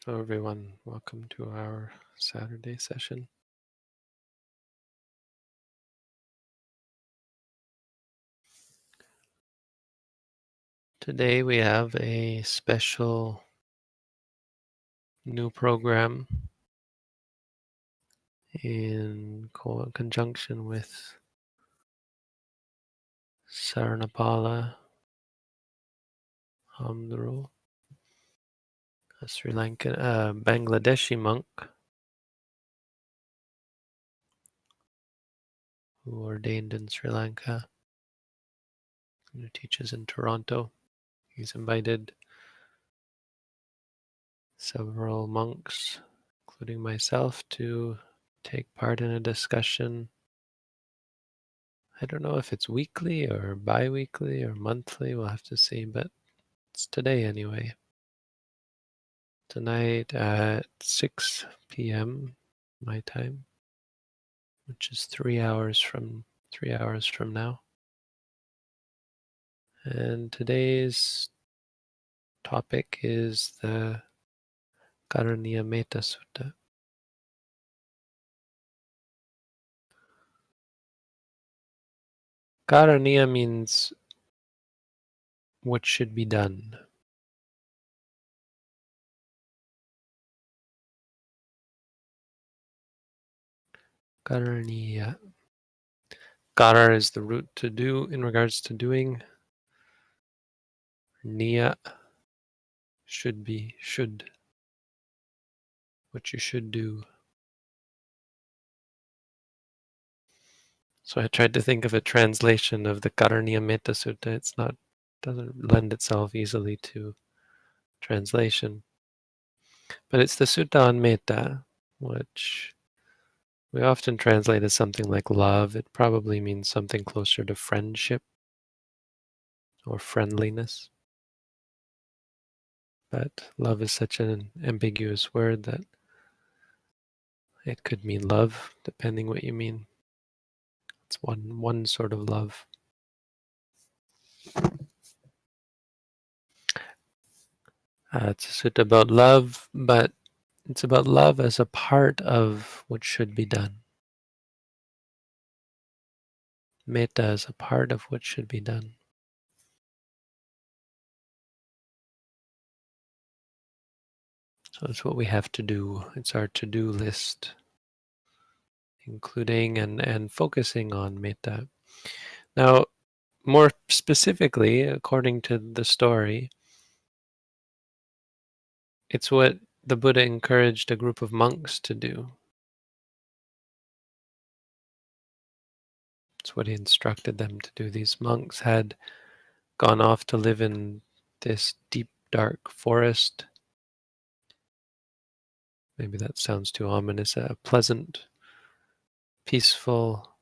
Hello, everyone. Welcome to our Saturday session. Today we have a special new program in conjunction with Saranapala Hamdru, a Sri Lankan, Bangladeshi monk who ordained in Sri Lanka and who teaches in Toronto. He's invited several monks, including myself, to take part in a discussion. I don't know if it's weekly or bi-weekly or monthly, we'll have to see, but it's today anyway. Tonight at 6 p.m. my time, which is 3 hours from now. And today's topic is the Karaniya Metta Sutta. Karaniya means what should be done. Karaniya. Kara is the root to do in regards to doing. Niya should be, should. What you should do. So I tried to think of a translation of the Karaniya Metta Sutta. Doesn't lend itself easily to translation. But it's the Sutta on Metta, which we often translate as something like love. It probably means something closer to friendship or friendliness. But love is such an ambiguous word that it could mean love, depending what you mean. It's one sort of love. It's a sutta about love, but it's about love as a part of what should be done. Metta is a part of what should be done. So it's what we have to do. It's our to-do list, including and focusing on metta. Now, more specifically, according to the story, it's what the Buddha encouraged a group of monks to do. It's what he instructed them to do. These monks had gone off to live in this deep, dark forest. Maybe that sounds too ominous. A pleasant, peaceful,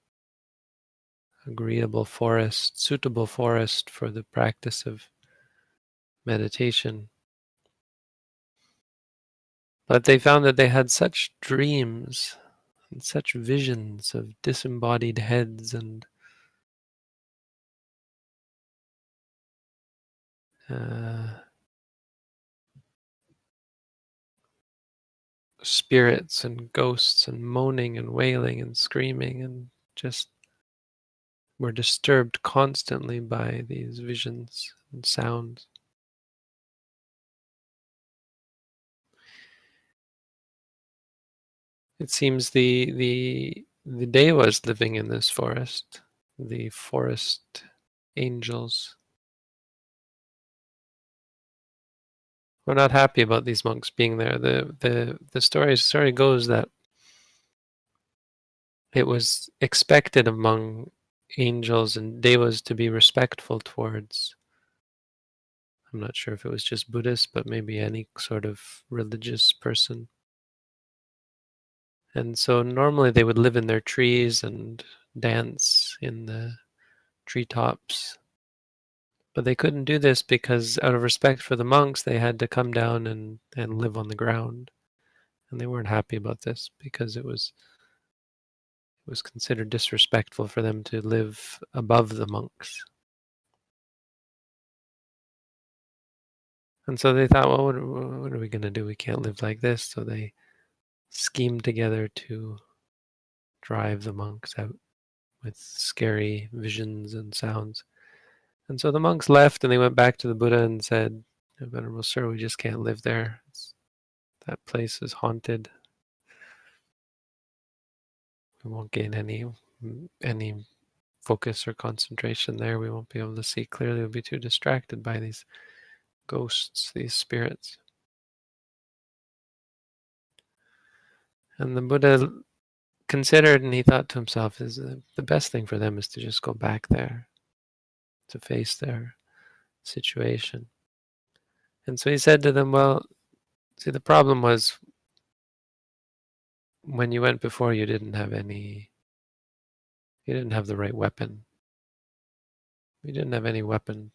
agreeable forest, suitable forest for the practice of meditation. But they found that they had such dreams and such visions of disembodied heads and spirits and ghosts and moaning and wailing and screaming, and just were disturbed constantly by these visions and sounds. It seems the devas living in this forest, the forest angels, were not happy about these monks being there. The story goes that it was expected among angels and devas to be respectful towards, I'm not sure if it was just Buddhist, but maybe any sort of religious person. And so normally they would live in their trees and dance in the treetops. But they couldn't do this because out of respect for the monks, they had to come down and live on the ground. And they weren't happy about this because it was considered disrespectful for them to live above the monks. And so they thought, well, what are we going to do? We can't live like this. So they schemed together to drive the monks out with scary visions and sounds. And so the monks left and they went back to the Buddha and said, Venerable Sir, we just can't live there. That place is haunted. We won't gain any focus or concentration there. We won't be able to see clearly. We'll be too distracted by these ghosts, these spirits. And the Buddha considered and he thought to himself, the best thing for them is to just go back there, to face their situation. And so he said to them, well, see, the problem was when you went before, you didn't have the right weapon. You didn't have any weapon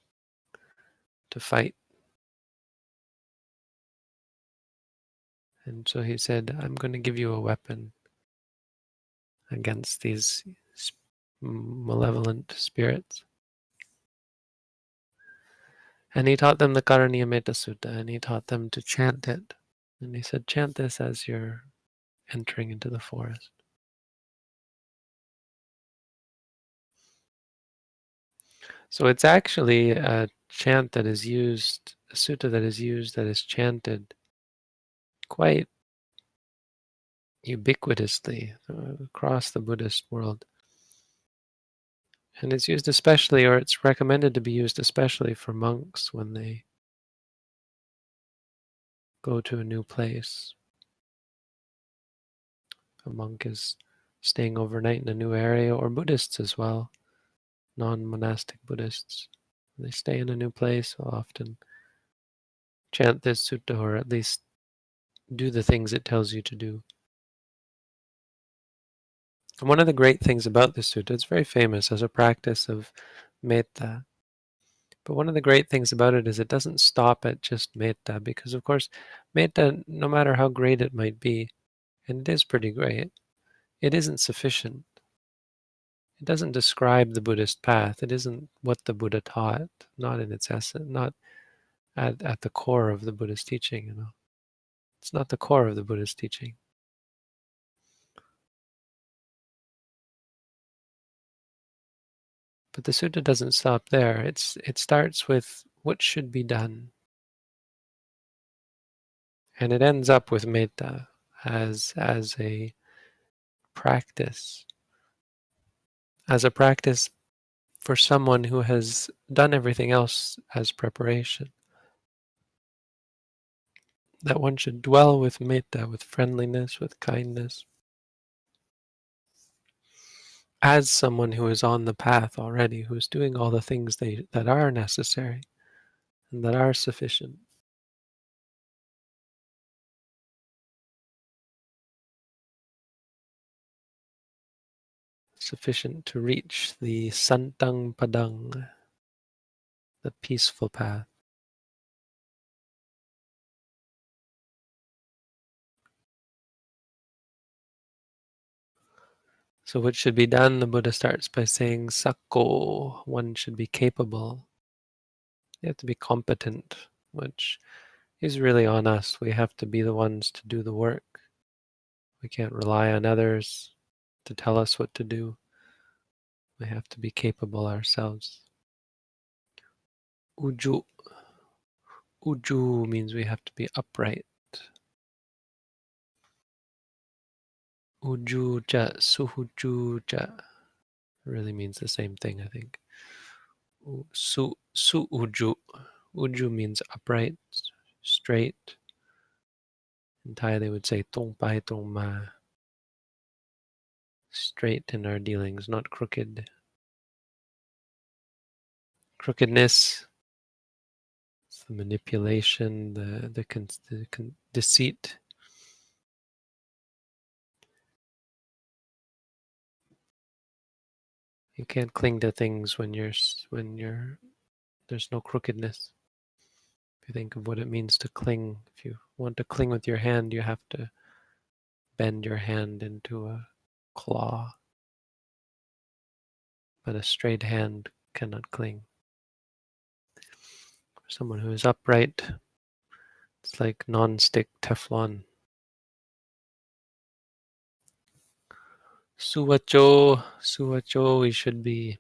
to fight. And so he said, I'm going to give you a weapon against these malevolent spirits. And he taught them the Karaniyametta Sutta, and he taught them to chant it. And he said, chant this as you're entering into the forest. So it's actually a chant that is used, a sutta that is used, that is chanted quite ubiquitously across the Buddhist world. And it's used especially, or it's recommended to be used especially for monks when they go to a new place. A monk is staying overnight in a new area, or Buddhists as well, non-monastic Buddhists. When they stay in a new place, will often chant this sutta, or at least do the things it tells you to do. And one of the great things about this sutta, it's very famous as a practice of metta. But one of the great things about it is it doesn't stop at just metta, because of course, metta, no matter how great it might be, and it is pretty great, it isn't sufficient. It doesn't describe the Buddhist path. It isn't what the Buddha taught, not in its essence, not at the core of the Buddhist teaching, It's not the core of the Buddhist teaching. But the sutta doesn't stop there. It starts with what should be done. And it ends up with metta as a practice. As a practice for someone who has done everything else as preparation. That one should dwell with metta, with friendliness, with kindness, as someone who is on the path already, who is doing all the things that are necessary and that are sufficient. Sufficient to reach the santang padang, the peaceful path. So what should be done? The Buddha starts by saying sakko, one should be capable. You have to be competent, which is really on us. We have to be the ones to do the work. We can't rely on others to tell us what to do. We have to be capable ourselves. Uju. Uju means we have to be upright. Uju ja, suhuju ja really means the same thing, I think. Su uju. Uju means upright, straight. In Thai they would say tong pai tong ma. Straight in our dealings, not crooked. Crookedness, the manipulation, the deceit. You can't cling to things when there's no crookedness. If you think of what it means to cling, if you want to cling with your hand, you have to bend your hand into a claw. But a straight hand cannot cling. For someone who is upright, It's like non-stick Teflon. Suwacho, we should be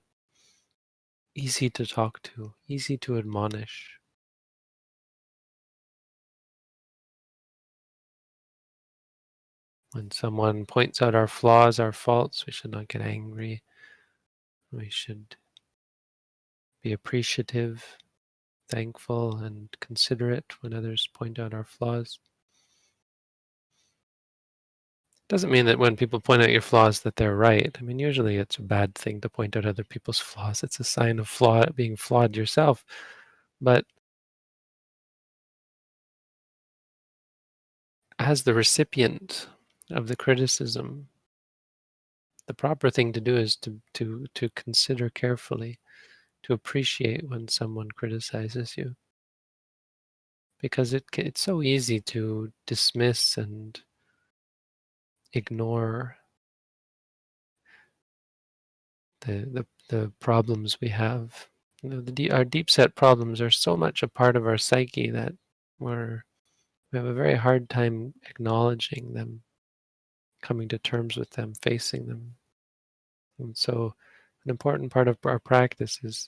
easy to talk to, easy to admonish. When someone points out our flaws, our faults, we should not get angry. We should be appreciative, thankful, and considerate when others point out our flaws. Doesn't mean that when people point out your flaws that they're right. I mean, usually it's a bad thing to point out other people's flaws. It's a sign of being flawed yourself. But as the recipient of the criticism, the proper thing to do is to consider carefully, to appreciate when someone criticizes you, because it's so easy to dismiss and ignore the problems we have. You know, our deep set problems are so much a part of our psyche that we have a very hard time acknowledging them, coming to terms with them, facing them. And so, an important part of our practice is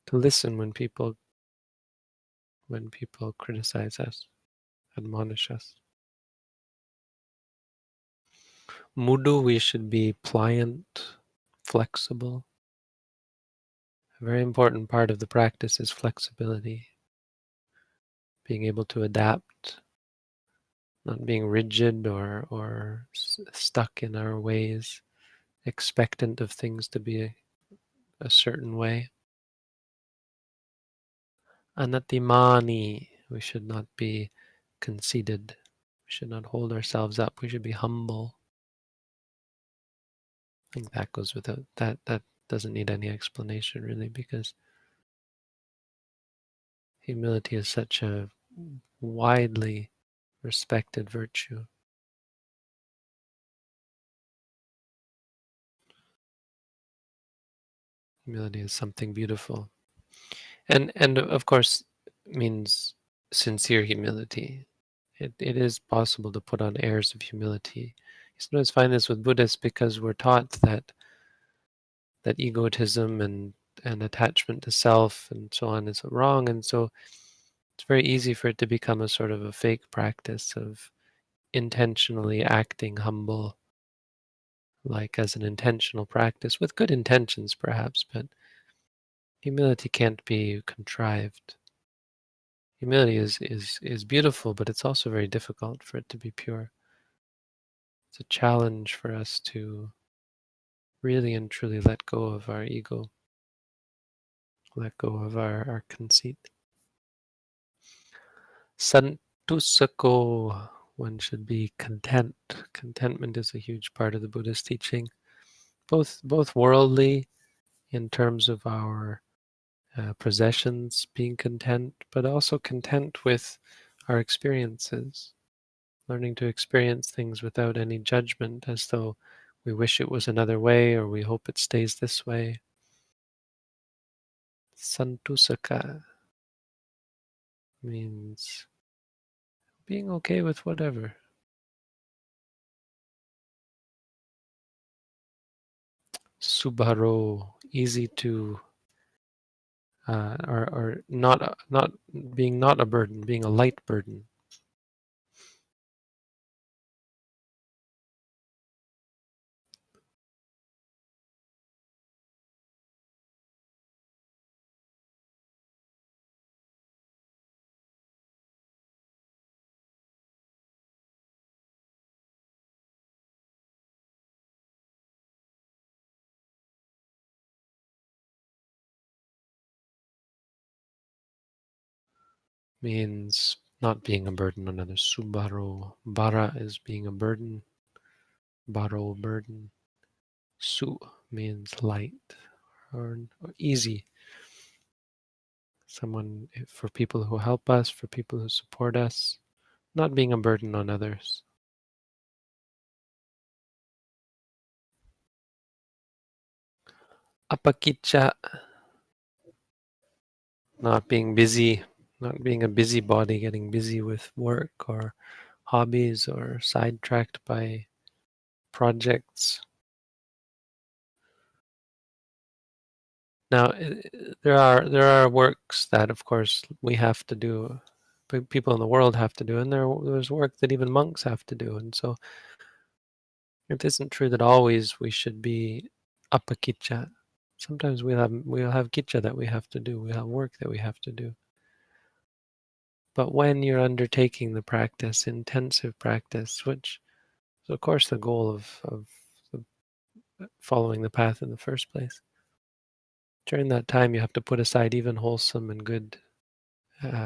to listen when people criticize us, admonish us. Mudu, we should be pliant, flexible. A very important part of the practice is flexibility, being able to adapt, not being rigid or stuck in our ways, expectant of things to be a certain way. Anatimani, we should not be conceited. We should not hold ourselves up. We should be humble. I think that goes without that doesn't need any explanation really, because humility is such a widely respected virtue. Humility is something beautiful. And of course means sincere humility. It is possible to put on airs of humility. You sometimes find this with Buddhists because we're taught that egotism and attachment to self and so on is wrong, and so it's very easy for it to become a sort of a fake practice of intentionally acting humble, like as an intentional practice with good intentions perhaps, but humility can't be contrived. Humility is beautiful, but it's also very difficult for it to be pure. It's a challenge for us to really and truly let go of our ego, let go of our conceit. Santusako, one should be content. Contentment is a huge part of the Buddhist teaching, both worldly in terms of our possessions, being content, but also content with our experiences, learning to experience things without any judgment, as though we wish it was another way or we hope it stays this way. Santusaka means being okay with whatever. Subharo, easy to, or not being not a burden, being a light burden. Means not being a burden on others. Subharo, bara is being a burden. Baro, burden. Su means light or easy. Someone for people who help us, for people who support us, not being a burden on others. Apakicha, not being busy, not being a busybody, getting busy with work or hobbies or sidetracked by projects. Now, there are works that, of course, we have to do, people in the world have to do, and there's work that even monks have to do. And so it isn't true that always we should be apakitcha. Sometimes we'll have kitcha that we have to do. We have work that we have to do. But when you're undertaking the practice, intensive practice, which is of course the goal of the, following the path in the first place, during that time you have to put aside even wholesome and good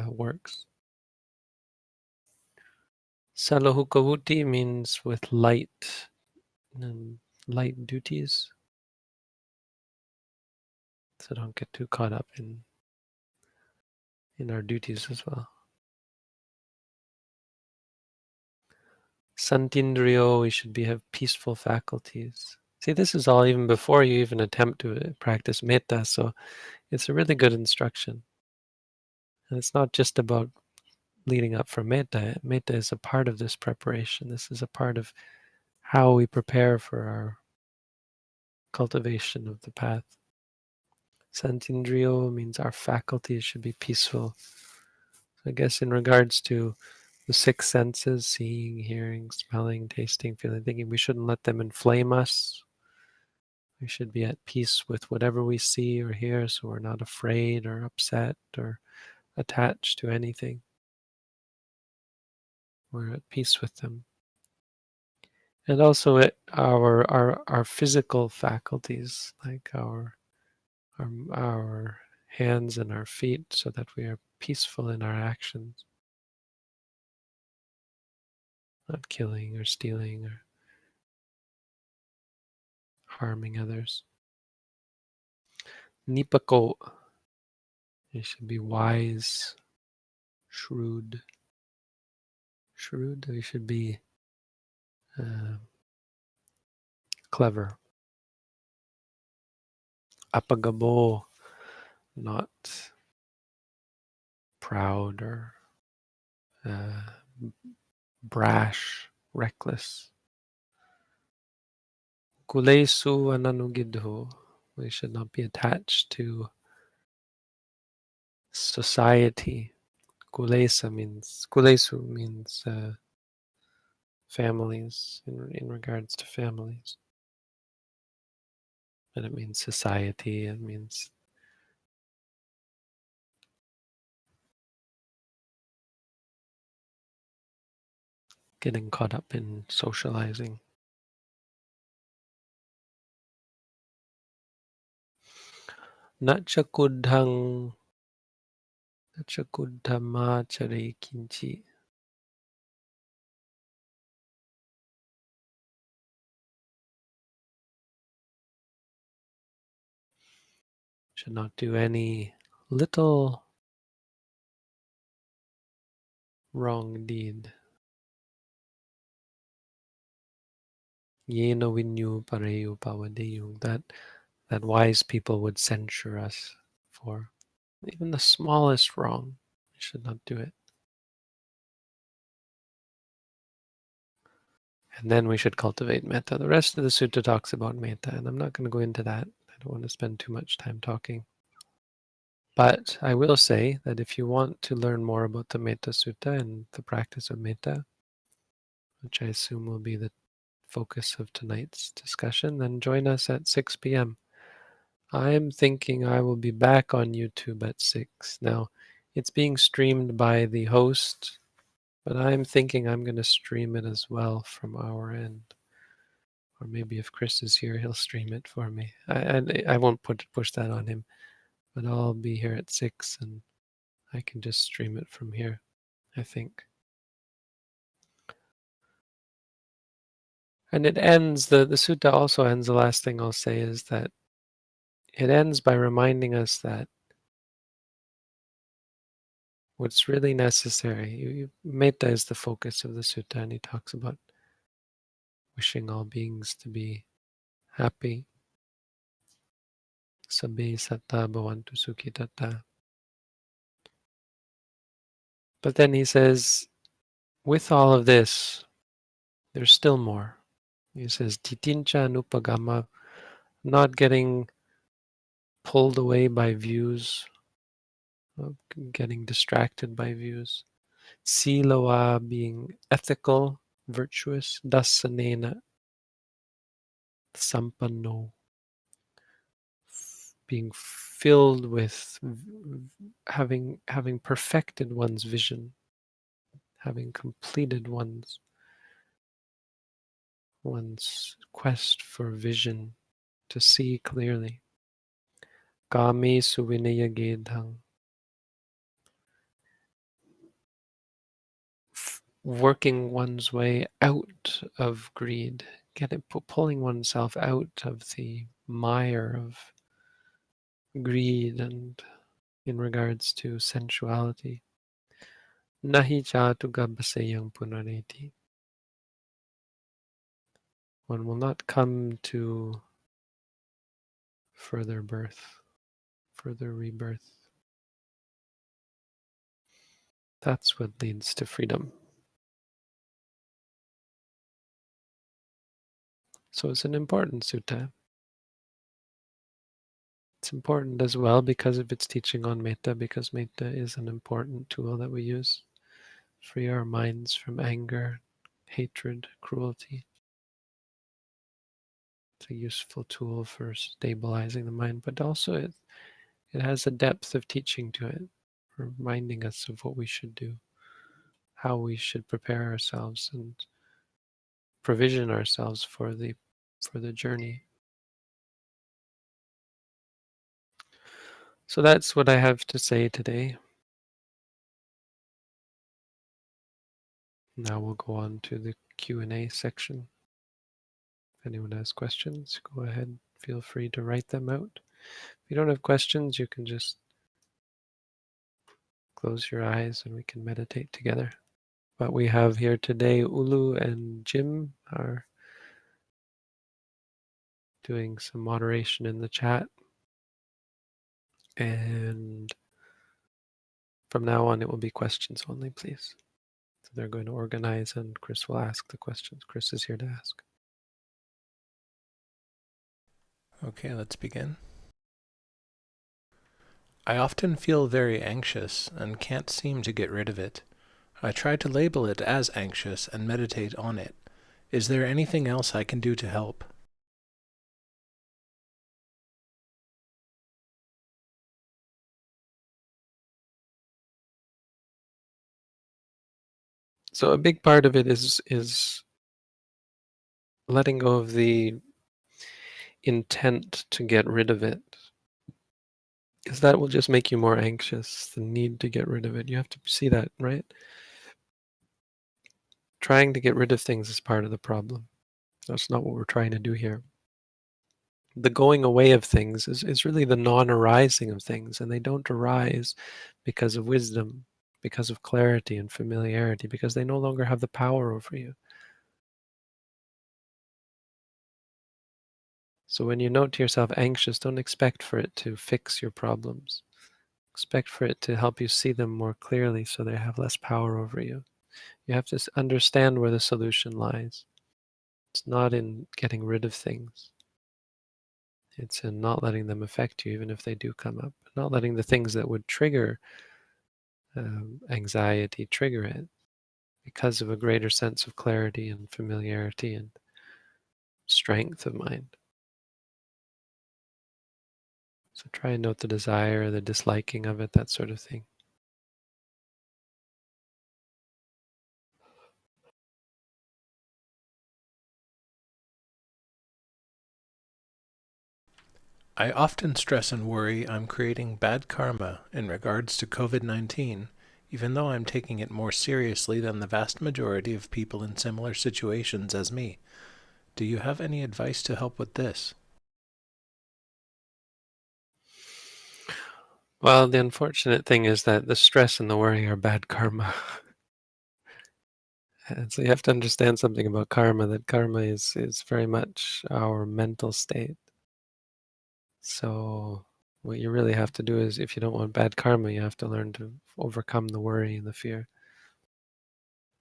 works. Salahukavuti means with light and light duties. So don't get too caught up in our duties as well. Santindriyo, we should have peaceful faculties. See, this is all even before you even attempt to practice metta, so it's a really good instruction. And it's not just about leading up for metta. Metta is a part of this preparation. This is a part of how we prepare for our cultivation of the path. Santindriyo means our faculties should be peaceful. I guess in regards to the six senses, seeing, hearing, smelling, tasting, feeling, thinking, we shouldn't let them inflame us. We should be at peace with whatever we see or hear, so we're not afraid or upset or attached to anything. We're at peace with them. And also our physical faculties, like our hands and our feet, so that we are peaceful in our actions, not killing or stealing or harming others. Nipako, you should be wise, shrewd. Shrewd, you should be clever. Apagabo, not proud or uh, brash, reckless. Kulesu ananugidho, we should not be attached to society. Kulesu means families, in regards to families. And it means society, it means getting caught up in socializing. Nachakudhang Nachakudhamachare kinchi. Should not do any little wrong deed. Yena vinyu pareyu pavadeyu, that wise people would censure us for. Even the smallest wrong, we should not do it. And then we should cultivate metta. The rest of the sutta talks about metta, and I'm not going to go into that. I don't want to spend too much time talking. But I will say that if you want to learn more about the Metta Sutta and the practice of metta, which I assume will be the focus of tonight's discussion, then join us at 6 p.m. I'm thinking I will be back on YouTube at 6. Now, it's being streamed by the host, but I'm thinking I'm going to stream it as well from our end. Or maybe if Chris is here, he'll stream it for me. I won't push that on him, but I'll be here at 6 and I can just stream it from here, I think. And it ends, the sutta also ends, the last thing I'll say is that it ends by reminding us that what's really necessary, metta is the focus of the sutta, and he talks about wishing all beings to be happy. Sabbe satta bhavantu sukhitata. But then he says, with all of this, there's still more. He says, titincha nupagama, not getting pulled away by views, getting distracted by views. Silawa, being ethical, virtuous. Dasanena, sampanno, being filled with having perfected one's vision, having completed one's quest for vision to see clearly. Kami suvinaya gedhang, working one's way out of greed, pulling oneself out of the mire of greed and in regards to sensuality. Nahi chatu gabasayang punareti. One will not come to further birth, further rebirth. That's what leads to freedom. So it's an important sutta. It's important as well because of its teaching on metta, because metta is an important tool that we use. Free our minds from anger, hatred, cruelty. It's a useful tool for stabilizing the mind, but also it has a depth of teaching to it, reminding us of what we should do, how we should prepare ourselves and provision ourselves for the journey. So that's what I have to say today. Now we'll go on to the Q&A section. If anyone has questions, go ahead. Feel free to write them out. If you don't have questions, you can just close your eyes and we can meditate together. But we have here today, Ulu and Jim are doing some moderation in the chat. And from now on, it will be questions only, please. So they're going to organize and Chris will ask the questions. Chris is here to ask. Okay, let's begin. I often feel very anxious and can't seem to get rid of it. I try to label it as anxious and meditate on it. Is there anything else I can do to help? So a big part of it is letting go of the intent to get rid of it, because that will just make you more anxious. The need to get rid of it, you have to see that, right? Trying to get rid of things is part of the problem. That's not what we're trying to do here. The going away of things is really the non-arising of things, and they don't arise because of wisdom, because of clarity and familiarity, because they no longer have the power over you. So when you note to yourself anxious, don't expect for it to fix your problems. Expect for it to help you see them more clearly so they have less power over you. You have to understand where the solution lies. It's not in getting rid of things. It's in not letting them affect you, even if they do come up. Not letting the things that would trigger anxiety trigger it, because of a greater sense of clarity and familiarity and strength of mind. So try and note the desire, the disliking of it, that sort of thing. I often stress and worry I'm creating bad karma in regards to COVID-19, even though I'm taking it more seriously than the vast majority of people in similar situations as me. Do you have any advice to help with this? Well, the unfortunate thing is that the stress and the worry are bad karma. And so you have to understand something about karma, that karma is very much our mental state. So what you really have to do is, if you don't want bad karma, you have to learn to overcome the worry and the fear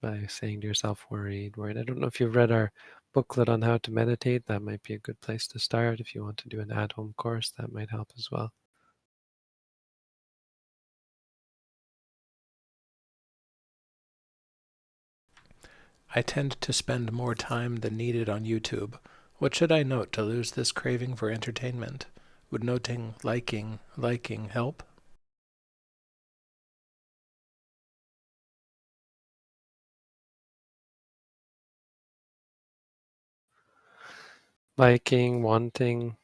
by saying to yourself, worried, worried. I don't know if you've read our booklet on how to meditate. That might be a good place to start. If you want to do an at-home course, that might help as well. I tend to spend more time than needed on YouTube. What should I note to lose this craving for entertainment? Would noting liking help? Liking, wanting.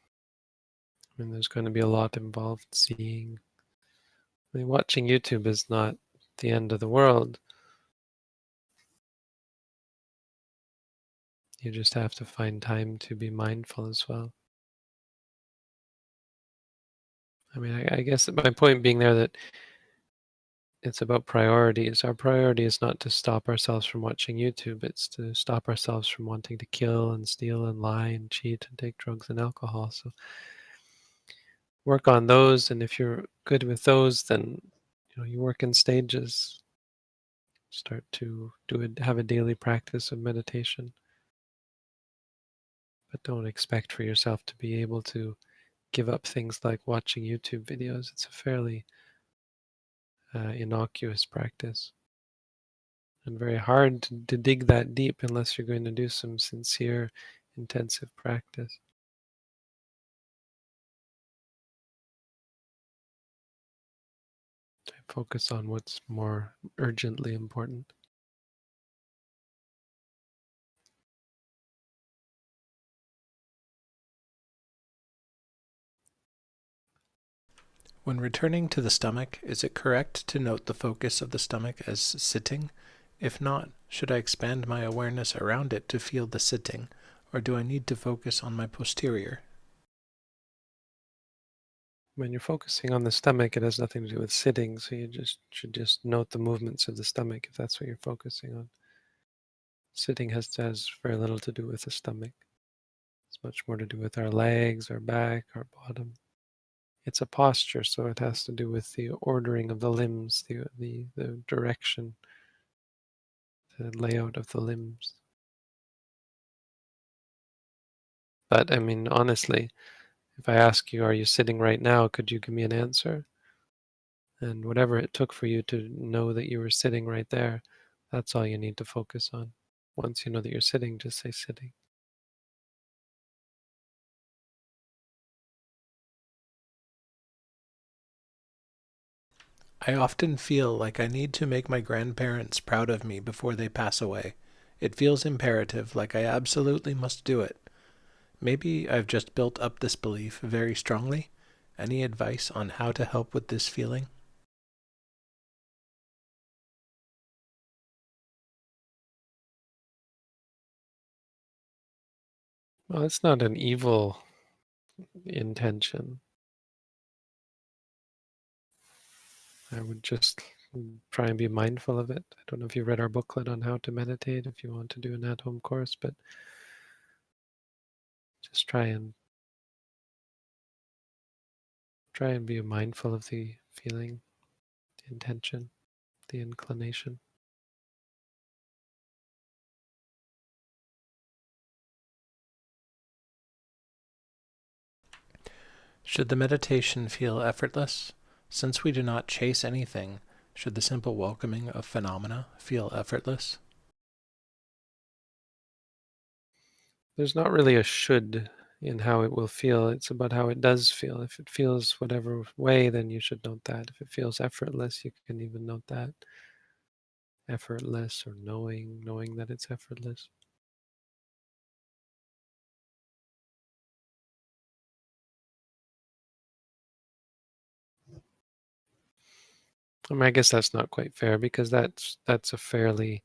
I mean, there's going to be a lot involved. Seeing. I mean, watching YouTube is not the end of the world. You just have to find time to be mindful as well. I mean, I guess my point being there that it's about priorities. Our priority is not to stop ourselves from watching YouTube. It's to stop ourselves from wanting to kill and steal and lie and cheat and take drugs and alcohol. So work on those, and if you're good with those, then you work in stages. Start to have a daily practice of meditation, but don't expect for yourself to be able to give up things like watching YouTube videos. It's a fairly innocuous practice, and very hard to dig that deep unless you're going to do some sincere, intensive practice. Focus on what's more urgently important. When returning to the stomach, is it correct to note the focus of the stomach as sitting? If not, should I expand my awareness around it to feel the sitting, or do I need to focus on my posterior? When you're focusing on the stomach, it has nothing to do with sitting, so you should just note the movements of the stomach if that's what you're focusing on. Sitting has very little to do with the stomach. It's much more to do with our legs, our back, our bottom. It's a posture, so it has to do with the ordering of the limbs, the direction, the layout of the limbs. But I mean, honestly, if I ask you, are you sitting right now, could you give me an answer? And whatever it took for you to know that you were sitting right there, that's all you need to focus on. Once you know that you're sitting, just say sitting. I often feel like I need to make my grandparents proud of me before they pass away. It feels imperative, like I absolutely must do it. Maybe I've just built up this belief very strongly. Any advice on how to help with this feeling? Well, it's not an evil intention. I would just try and be mindful of it. I don't know if you read our booklet on how to meditate, if you want to do an at-home course, but just try and be mindful of the feeling, the intention, the inclination. Should the meditation feel effortless? Since we do not chase anything, should the simple welcoming of phenomena feel effortless? There's not really a should in how it will feel. It's about how it does feel. If it feels whatever way, then you should note that. If it feels effortless, you can even note that. Effortless, or knowing that it's effortless. I mean, I guess that's not quite fair, because that's a fairly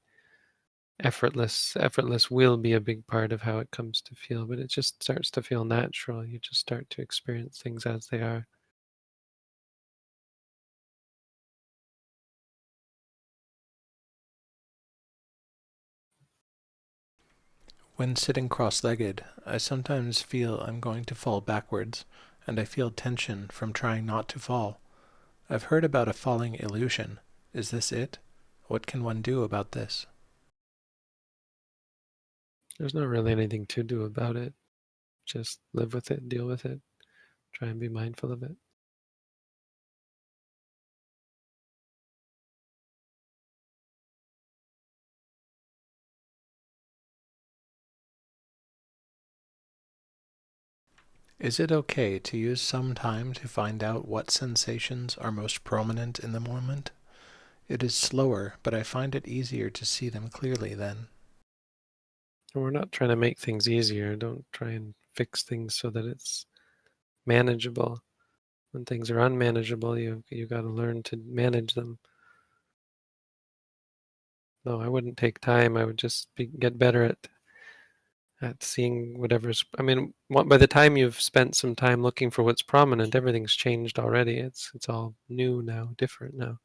effortless will be a big part of how it comes to feel, but it just starts to feel natural. You just start to experience things as they are. When sitting cross-legged, I sometimes feel I'm going to fall backwards. and I feel tension from trying not to fall. I've heard about a falling illusion. Is this it? What can one do about this? There's not really anything to do about it. Just live with it, deal with it, try and be mindful of it. Is it okay to use some time to find out what sensations are most prominent in the moment? It is slower, but I find it easier to see them clearly then. And we're not trying to make things easier. Don't try and fix things so that it's manageable. When things are unmanageable, you got to learn to manage them. No, I wouldn't take time. I would just get better at seeing whatever's. I mean, by the time you've spent some time looking for what's prominent, everything's changed already. It's all new now, different now.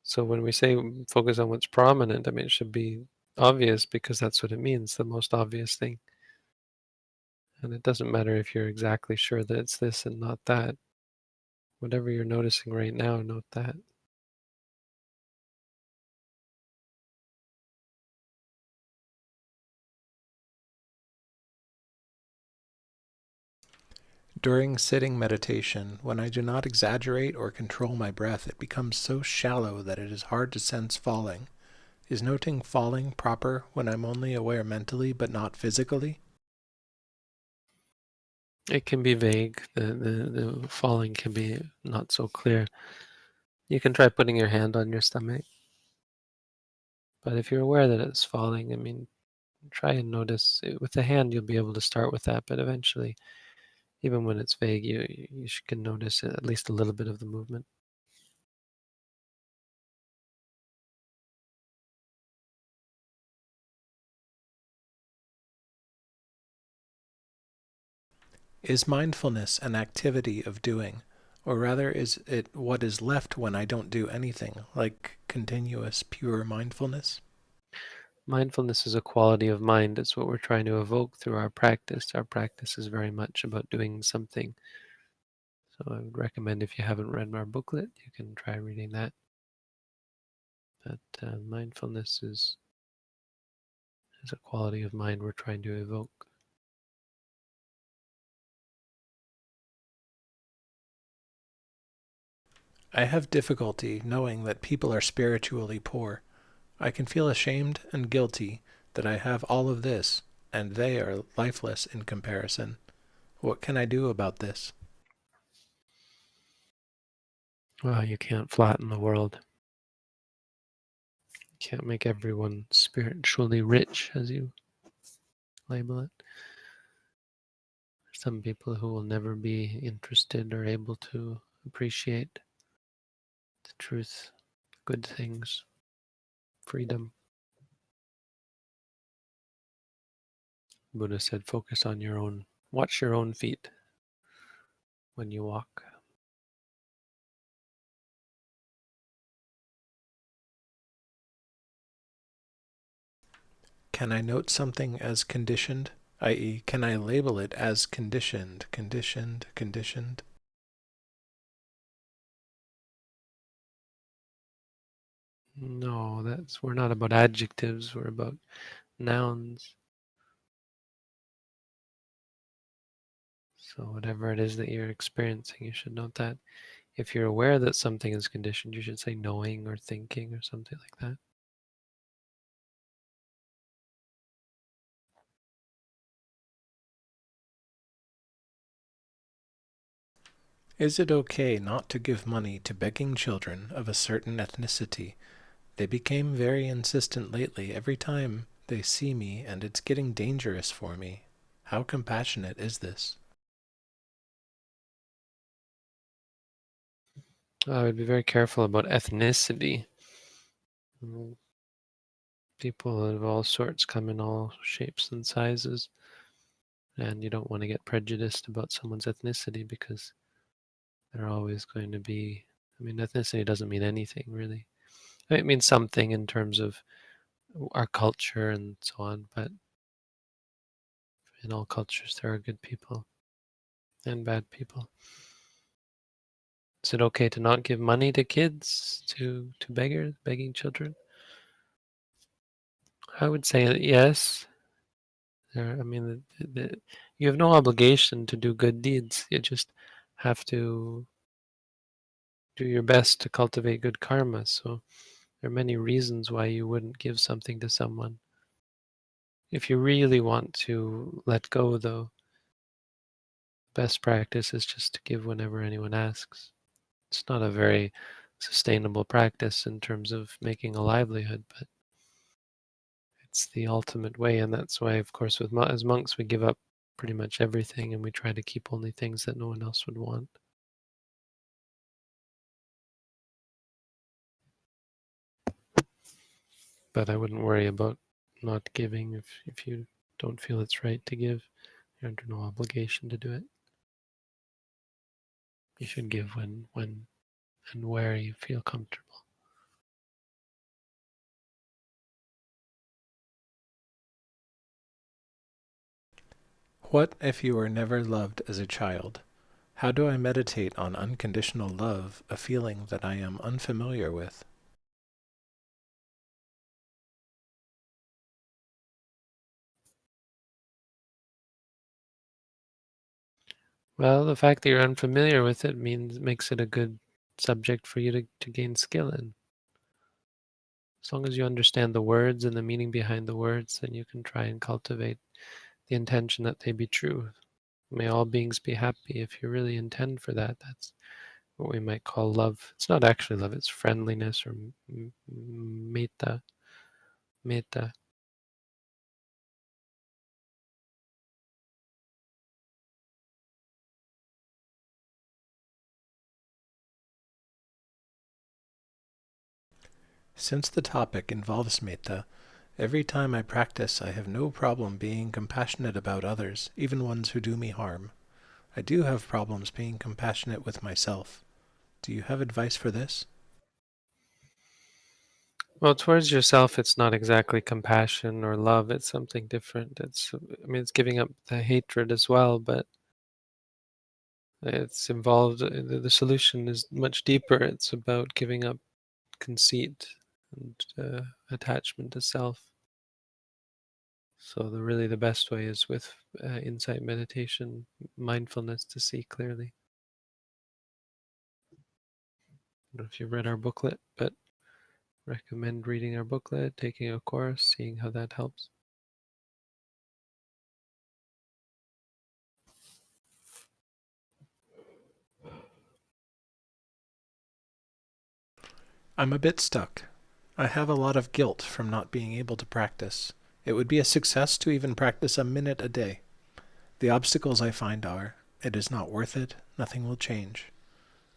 So when we say focus on what's prominent, I mean it should be obvious because that's what it means, the most obvious thing. And it doesn't matter if you're exactly sure that it's this and not that. Whatever you're noticing right now, note that. During sitting meditation, when I do not exaggerate or control my breath, it becomes so shallow that it is hard to sense falling. Is noting falling proper when I'm only aware mentally but not physically? It can be vague. The falling can be not so clear. You can try putting your hand on your stomach. But if you're aware that it's falling, I mean, try and notice. With the hand, you'll be able to start with that, but eventually, even when it's vague, you can notice at least a little bit of the movement. Is mindfulness an activity of doing, or rather is it what is left when I don't do anything, like continuous pure mindfulness? Mindfulness is a quality of mind. It's what we're trying to evoke through our practice. Our practice is very much about doing something. So I would recommend if you haven't read our booklet, you can try reading that. But mindfulness is a quality of mind we're trying to evoke. I have difficulty knowing that people are spiritually poor. I can feel ashamed and guilty that I have all of this, and they are lifeless in comparison. What can I do about this? Well, you can't flatten the world. You can't make everyone spiritually rich, as you label it. Some people who will never be interested or able to appreciate the truth, good things, freedom. Buddha said, focus on your own, watch your own feet when you walk. Can I note something as conditioned, i.e., can I label it as conditioned, conditioned, conditioned? No, we're not about adjectives, we're about nouns. So whatever it is that you're experiencing, you should note that. If you're aware that something is conditioned, you should say knowing or thinking or something like that. Is it okay not to give money to begging children of a certain ethnicity? They became very insistent lately every time they see me, and it's getting dangerous for me. How compassionate is this? I would be very careful about ethnicity. People of all sorts come in all shapes and sizes, and you don't want to get prejudiced about someone's ethnicity because they're always going to be. I mean, ethnicity doesn't mean anything really. It means something in terms of our culture and so on, but in all cultures there are good people. and bad people. Is it okay to not give money to kids, to beggars, begging children? I would say that yes. I mean, you have no obligation to do good deeds. You just have to do your best to cultivate good karma. So there are many reasons why you wouldn't give something to someone. If you really want to let go, though, best practice is just to give whenever anyone asks. It's not a very sustainable practice in terms of making a livelihood, but it's the ultimate way. And that's why, of course, as monks, we give up pretty much everything and we try to keep only things that no one else would want. But I wouldn't worry about not giving if you don't feel it's right to give. You're under no obligation to do it. You should give when and where you feel comfortable. What if you were never loved as a child? How do I meditate on unconditional love, a feeling that I am unfamiliar with? Well, the fact that you're unfamiliar with it makes it a good subject for you to gain skill in. As long as you understand the words and the meaning behind the words, then you can try and cultivate the intention that they be true. May all beings be happy. If you really intend for that, that's what we might call love. It's not actually love, it's friendliness or metta. Metta. Since the topic involves metta, every time I practice I have no problem being compassionate about others, even ones who do me harm. I do have problems being compassionate with myself. Do you have advice for this? Well, towards yourself, it's not exactly compassion or love. It's something different. It's giving up the hatred as well, but it's involved. The solution is much deeper. It's about giving up conceit and attachment to self. So really the best way is with insight meditation, mindfulness to see clearly. I don't know if you've read our booklet, but recommend reading our booklet, taking a course, seeing how that helps. I'm a bit stuck. I have a lot of guilt from not being able to practice. It would be a success to even practice a minute a day. The obstacles I find are, it is not worth it, nothing will change.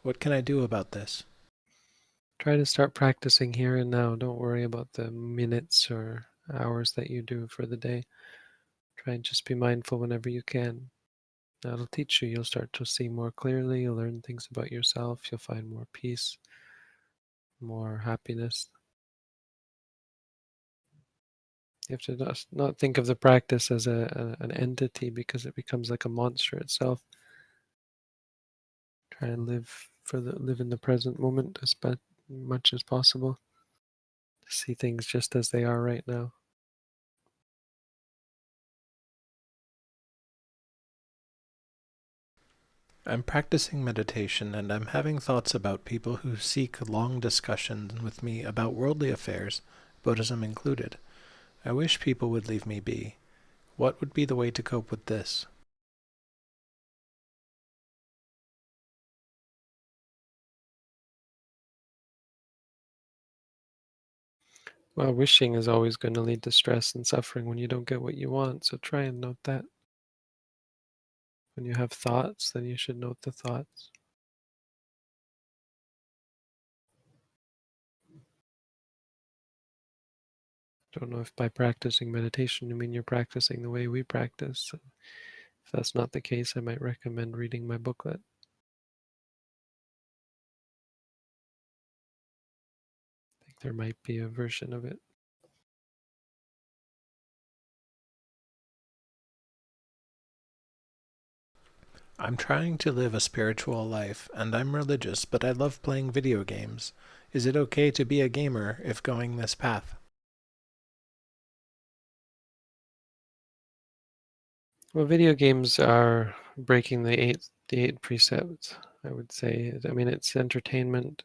What can I do about this? Try to start practicing here and now. Don't worry about the minutes or hours that you do for the day. Try and just be mindful whenever you can. That'll teach you. You'll start to see more clearly. You'll learn things about yourself. You'll find more peace, more happiness. You have to not think of the practice as an entity because it becomes like a monster itself. Try and live in the present moment as much as possible. See things just as they are right now. I'm practicing meditation and I'm having thoughts about people who seek long discussions with me about worldly affairs, Buddhism included. I wish people would leave me be. What would be the way to cope with this? Well, wishing is always going to lead to stress and suffering when you don't get what you want. So try and note that. When you have thoughts, then you should note the thoughts. Don't know if by practicing meditation you mean you're practicing the way we practice. So if that's not the case, I might recommend reading my booklet. I think there might be a version of it. I'm trying to live a spiritual life, and I'm religious, but I love playing video games. Is it okay to be a gamer if going this path? Well, video games are breaking the eight precepts, I would say. I mean, it's entertainment,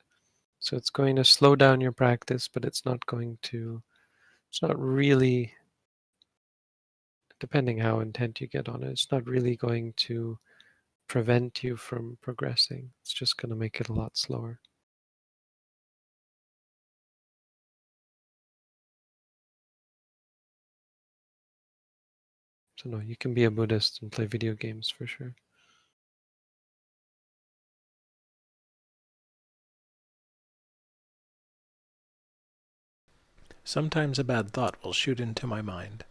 so it's going to slow down your practice, but it's not really, depending how intent you get on it, it's not really going to prevent you from progressing. It's just going to make it a lot slower. So no, you can be a Buddhist and play video games for sure. Sometimes a bad thought will shoot into my mind.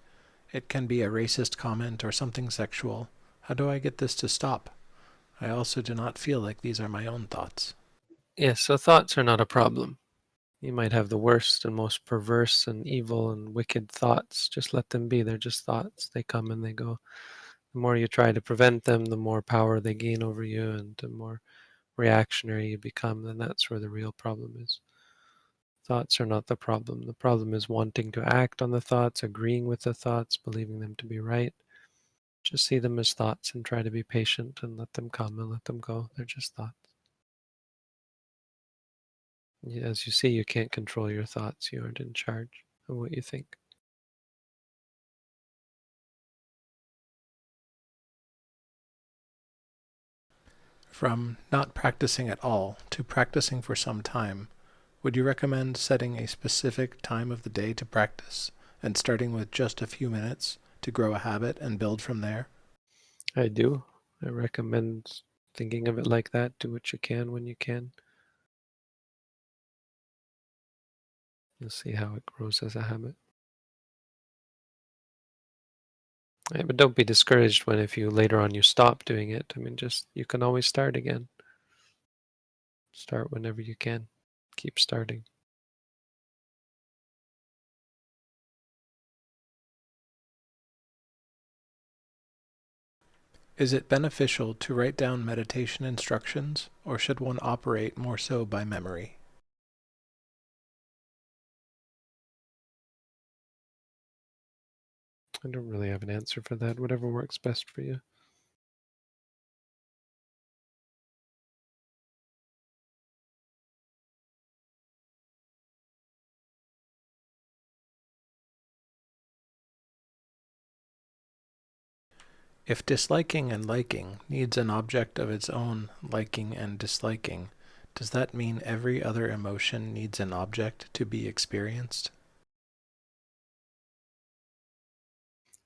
It can be a racist comment or something sexual. How do I get this to stop? I also do not feel like these are my own thoughts. Yes, so thoughts are not a problem. You might have the worst and most perverse and evil and wicked thoughts. Just let them be. They're just thoughts. They come and they go. The more you try to prevent them, the more power they gain over you and the more reactionary you become. Then that's where the real problem is. Thoughts are not the problem. The problem is wanting to act on the thoughts, agreeing with the thoughts, believing them to be right. Just see them as thoughts and try to be patient and let them come and let them go. They're just thoughts. As you see, you can't control your thoughts. You aren't in charge of what you think. From not practicing at all to practicing for some time, would you recommend setting a specific time of the day to practice and starting with just a few minutes to grow a habit and build from there? I do. I recommend thinking of it like that. Do what you can when you can. You'll see how it grows as a habit. But don't be discouraged when if you later on you stop doing it. I mean, just you can always start again. Start whenever you can. Keep starting. Is it beneficial to write down meditation instructions, or should one operate more so by memory? I don't really have an answer for that. Whatever works best for you. If disliking and liking needs an object of its own liking and disliking, does that mean every other emotion needs an object to be experienced?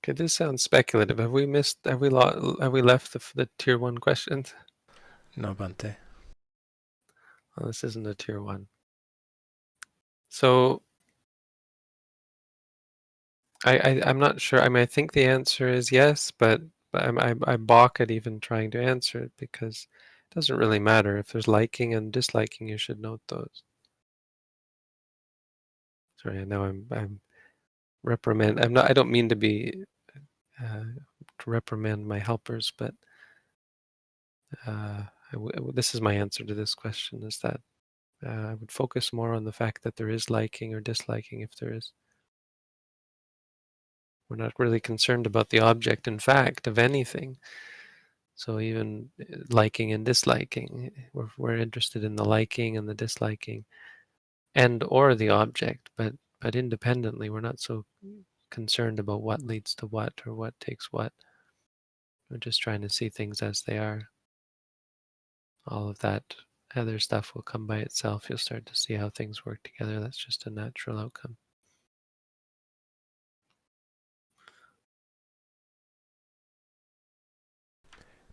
Okay, this sounds speculative. Have we missed? Have we left the tier one questions? No, Bante. Well, this isn't a tier one. So I'm not sure. I mean, I think the answer is yes, but I balk at even trying to answer it because it doesn't really matter. If there's liking and disliking, you should note those. Sorry, I know I'm reprimand. I'm not. I don't mean to be to reprimand my helpers, but this is my answer to this question: is that I would focus more on the fact that there is liking or disliking, if there is. We're not really concerned about the object, in fact, of anything. So even liking and disliking, we're interested in the liking and the disliking, and or the object, but independently, we're not so concerned about what leads to what or what takes what. We're just trying to see things as they are. All of that other stuff will come by itself. You'll start to see how things work together. That's just a natural outcome.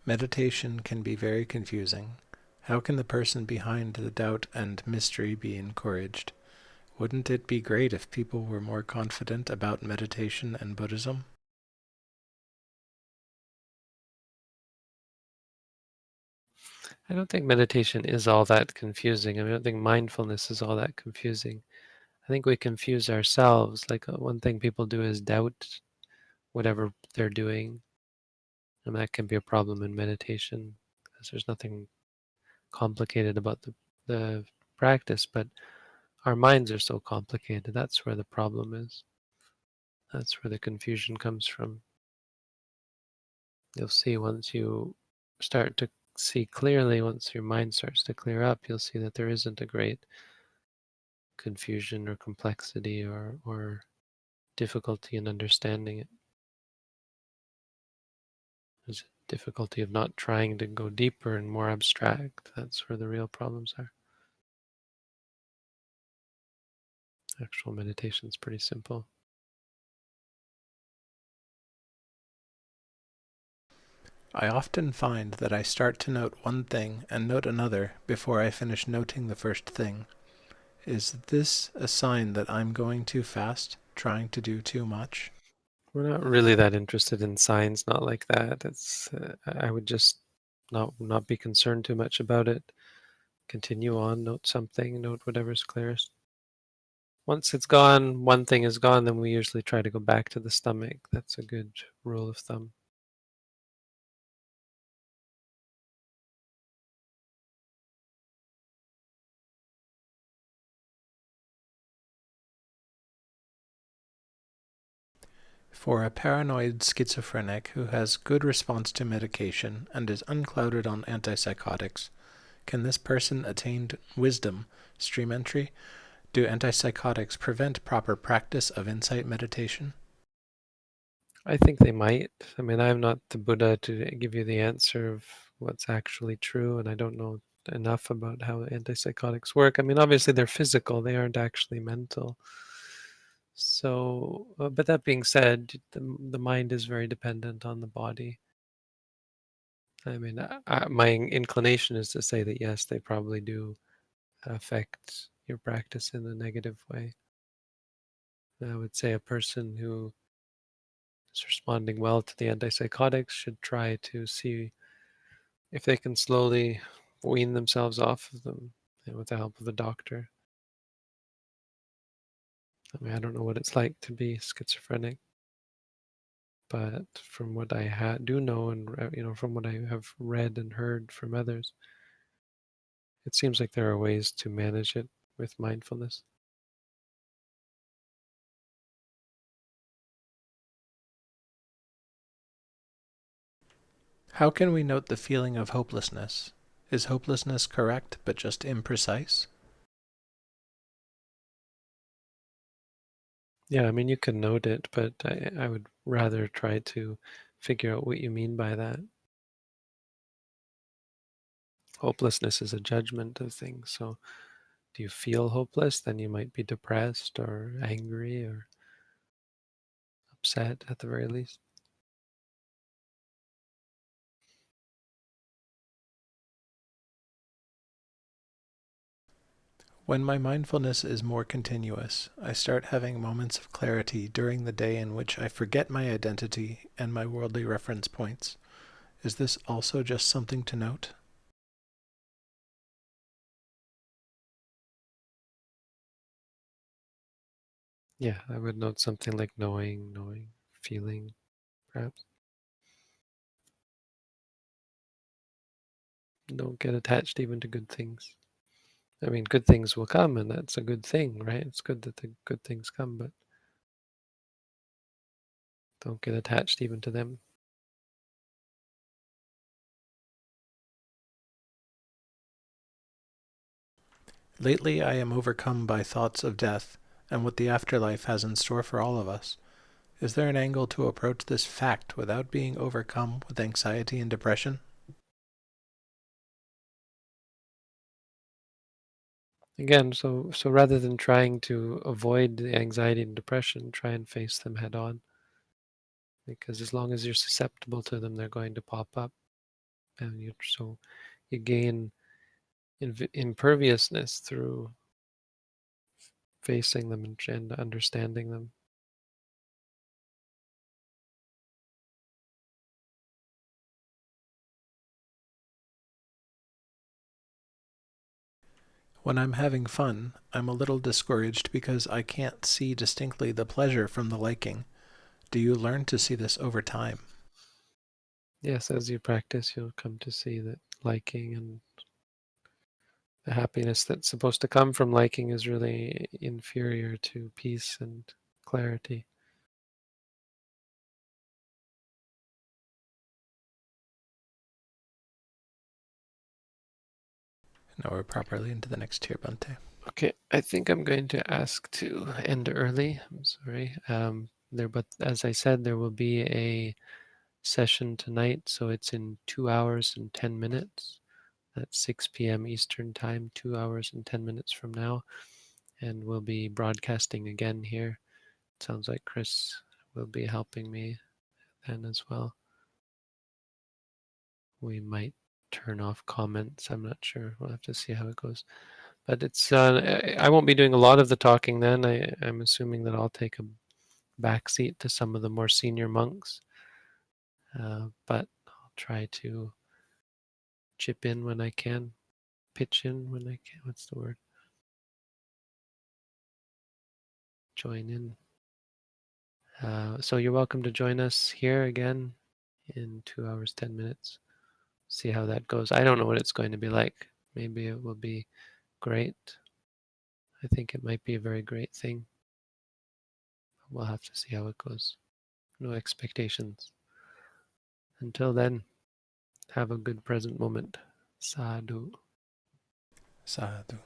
Meditation can be very confusing. How can the person behind the doubt and mystery be encouraged? Wouldn't it be great if people were more confident about meditation and Buddhism? I don't think meditation is all that confusing. I mean, I don't think mindfulness is all that confusing. I think we confuse ourselves. Like one thing people do is doubt whatever they're doing. And that can be a problem in meditation, because there's nothing complicated about the practice, but our minds are so complicated. That's where the problem is. That's where the confusion comes from. You'll see once you start to see clearly, once your mind starts to clear up, you'll see that there isn't a great confusion or complexity or difficulty in understanding it. There's a difficulty of not trying to go deeper and more abstract. That's where the real problems are. Actual meditation is pretty simple. I often find that I start to note one thing and note another before I finish noting the first thing. Is this a sign that I'm going too fast, trying to do too much? We're not really that interested in signs, not like that. It's I would just not be concerned too much about it. Continue on, note something, note whatever's clearest. Once it's gone, one thing is gone, then we usually try to go back to the stomach. That's a good rule of thumb. For a paranoid schizophrenic who has good response to medication and is unclouded on antipsychotics, can this person attain wisdom? Stream entry. Do antipsychotics prevent proper practice of insight meditation? I think they might. I mean, I'm not the Buddha to give you the answer of what's actually true, and I don't know enough about how antipsychotics work. I mean, obviously they're physical, they aren't actually mental. So, but that being said, the mind is very dependent on the body. I mean, my inclination is to say that yes, they probably do affect your practice in a negative way. I would say a person who is responding well to the antipsychotics should try to see if they can slowly wean themselves off of them, with the help of a doctor. I mean, I don't know what it's like to be schizophrenic, but from what I do know, and from what I have read and heard from others, it seems like there are ways to manage it with mindfulness. How can we note the feeling of hopelessness? Is hopelessness correct but just imprecise? Yeah, I mean, you can note it, but I would rather try to figure out what you mean by that. Hopelessness is a judgment of things. So, do you feel hopeless? Then you might be depressed or angry or upset at the very least. When my mindfulness is more continuous, I start having moments of clarity during the day in which I forget my identity and my worldly reference points. Is this also just something to note? Yeah, I would note something like knowing, feeling, perhaps. Don't get attached even to good things. I mean, good things will come, and that's a good thing, right? It's good that the good things come, but don't get attached even to them. Lately, I am overcome by thoughts of death and what the afterlife has in store for all of us. Is there an angle to approach this fact without being overcome with anxiety and depression? Again, so rather than trying to avoid the anxiety and depression, try and face them head on. Because as long as you're susceptible to them, they're going to pop up, and you gain imperviousness through facing them and understanding them. When I'm having fun, I'm a little discouraged because I can't see distinctly the pleasure from the liking. Do you learn to see this over time? Yes, as you practice, you'll come to see that liking and the happiness that's supposed to come from liking is really inferior to peace and clarity. Now we're properly into the next tier, Bhante. Okay, I think I'm going to ask to end early. I'm sorry. But as I said, there will be a session tonight, so it's in 2 hours and 10 minutes. That's 6 p.m. Eastern Time, 2 hours and 10 minutes from now. And we'll be broadcasting again here. It sounds like Chris will be helping me then as well. We might turn off comments. I'm not sure. We'll have to see how it goes. But it's I won't be doing a lot of the talking then. I'm assuming that I'll take a back seat to some of the more senior monks. But I'll try to chip in when I can, pitch in when I can. What's the word? Join in. So you're welcome to join us here again in 2 hours, 10 minutes. See how that goes. I don't know what it's going to be like. Maybe it will be great. I think it might be a very great thing. We'll have to see how it goes. No expectations. Until then, have a good present moment. Sadhu. Sadhu.